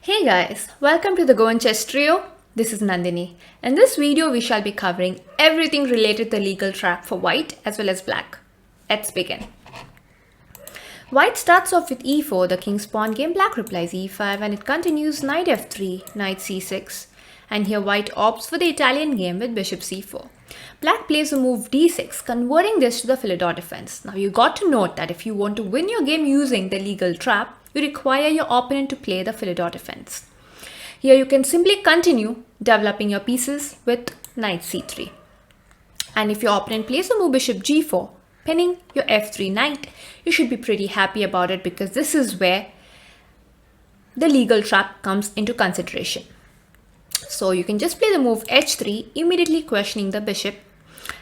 Hey guys, welcome to the Go and Chess Trio. This is Nandhini. In this video, we shall be covering everything related to the legal trap for white as well as black. Let's begin. White starts off with e4, the king's pawn game. Black replies e5 and it continues knight f3, knight c6. And here white opts for the Italian game with bishop c4. Black plays a move d6, converting this to the Philidor defense. Now you got to note that if you want to win your game using the legal trap, you require your opponent to play the Philidor defense. Here you can simply continue developing your pieces with knight c3. And if your opponent plays a move bishop g4, pinning your f3 knight, you should be pretty happy about it because this is where the legal trap comes into consideration. So you can just play the move h3, immediately questioning the bishop.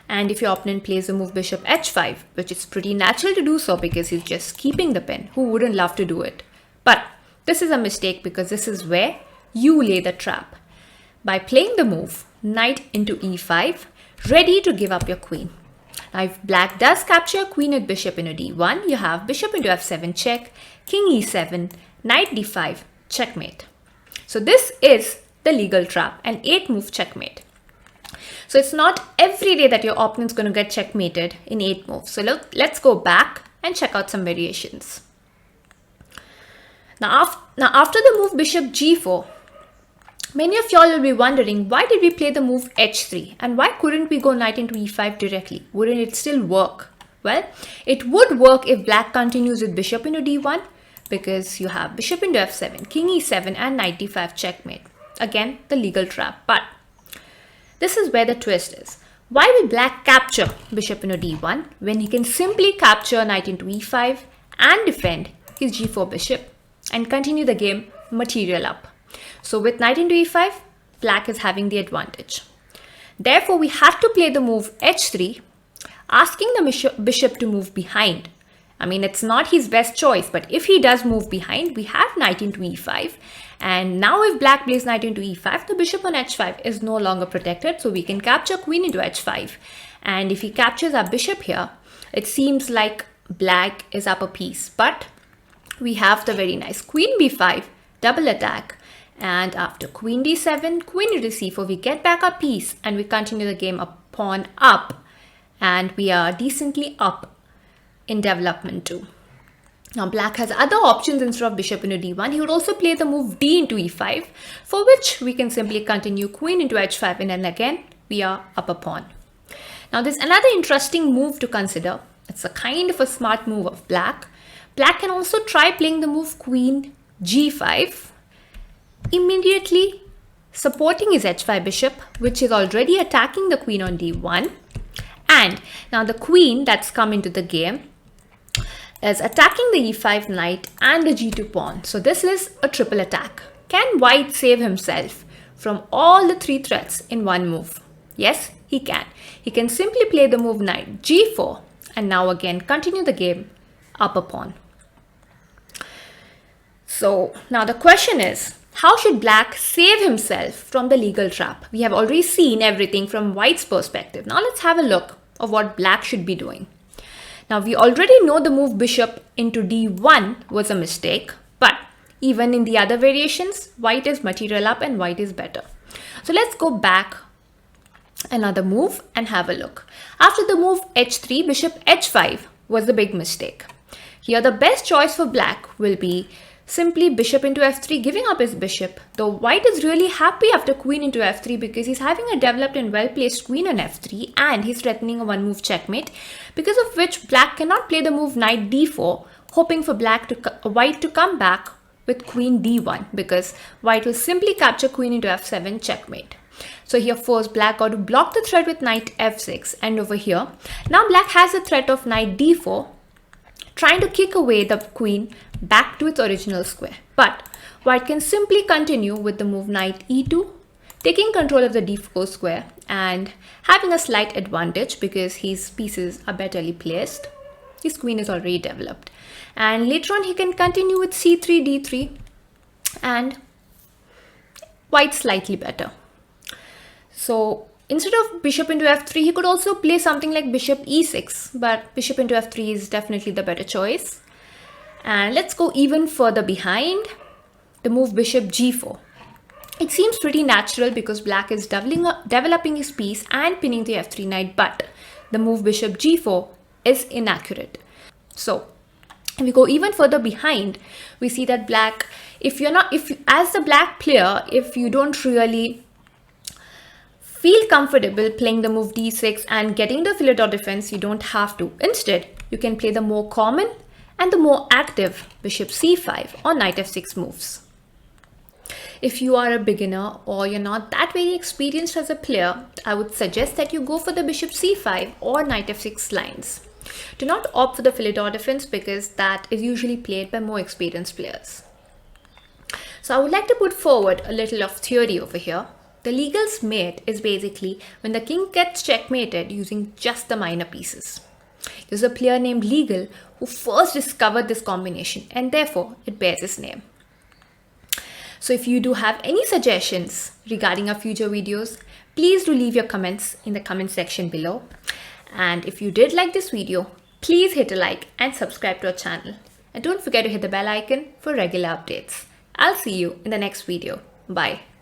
And if your opponent plays the move bishop h5, which is pretty natural to do so because he's just keeping the pin, who wouldn't love to do it? But this is a mistake because this is where you lay the trap. By playing the move knight into e5, ready to give up your queen. Now if black does capture your queen with bishop into d1, you have bishop into f7 check, king e7, knight d5, checkmate. So this is the legal trap, an 8-move checkmate. So it's not every day that your opponent's going to get checkmated in 8 moves. So let's go back and check out some variations. Now after the move bishop g4, many of y'all will be wondering, why did we play the move h3 and why couldn't we go knight into e5 directly? Wouldn't it still work? Well, it would work if black continues with bishop into d1 because you have bishop into f7, king e7 and knight d5 checkmate. Again, the legal trap. But this is where the twist is. Why will black capture bishop into d1 when he can simply capture knight into e5 and defend his g4 bishop and continue the game material up? So with knight into e5, black is having the advantage. Therefore, we had to play the move h3, asking the bishop to move behind. I mean, it's not his best choice, but if he does move behind, we have knight into e5. And now if black plays knight into e5, the bishop on h5 is no longer protected. So we can capture queen into h5. And if he captures our bishop here, it seems like black is up a piece. But we have the very nice queen b5, double attack. And after queen d7, queen into c4, we get back our piece and we continue the game a pawn up. And we are decently up in development too. Now black has other options instead of bishop into d1. He would also play the move d into e5, for which we can simply continue queen into h5 and then again we are up a pawn. Now there's another interesting move to consider. It's a kind of a smart move of black. Black can also try playing the move queen g5, immediately supporting his h5 bishop, which is already attacking the queen on d1. And now the queen that's come into the game is attacking the e5 knight and the g2 pawn. So this is a triple attack. Can white save himself from all the 3 threats in one move? Yes, he can. He can simply play the move knight g4 and now again continue the game up a pawn. So now the question is, how should black save himself from the legal trap? We have already seen everything from white's perspective. Now let's have a look of what black should be doing. Now we already know the move bishop into d1 was a mistake, but even in the other variations, white is material up and white is better. So let's go back another move and have a look. After the move h3, bishop h5 was the big mistake. Here the best choice for black will be simply bishop into f3, giving up his bishop, though white is really happy after queen into f3 because he's having a developed and well-placed queen on f3 and he's threatening a one-move checkmate, because of which black cannot play the move knight d4, hoping for white to come back with queen d1 because white will simply capture queen into f7 checkmate. So here first black got to block the threat with knight f6, and over here now black has the threat of knight d4, trying to kick away the queen back to its original square. But white can simply continue with the move knight e2, taking control of the d4 square and having a slight advantage because his pieces are betterly placed. His queen is already developed. And later on he can continue with c3, d3 and white slightly better. So instead of bishop into f3, he could also play something like bishop e6, but bishop into f3 is definitely the better choice. And let's go even further behind. the move bishop g4. It seems pretty natural because black is developing his piece and pinning the f3 knight, but the move bishop g4 is inaccurate. So if we go even further behind, we see that black, as the black player, if you don't really feel comfortable playing the move d6 and getting the Philidor defense, you don't have to. Instead, you can play the more common and the more active bishop c5 or knight f6 moves. If you are a beginner or you're not that very experienced as a player, I would suggest that you go for the bishop c5 or knight f6 lines. Do not opt for the Philidor defense because that is usually played by more experienced players. So I would like to put forward a little of theory over here. The Légal's mate is basically when the king gets checkmated using just the minor pieces. There's a player named Légal who first discovered this combination and therefore it bears his name. So if you do have any suggestions regarding our future videos, please do leave your comments in the comment section below. And if you did like this video, please hit a like and subscribe to our channel. And don't forget to hit the bell icon for regular updates. I'll see you in the next video. Bye.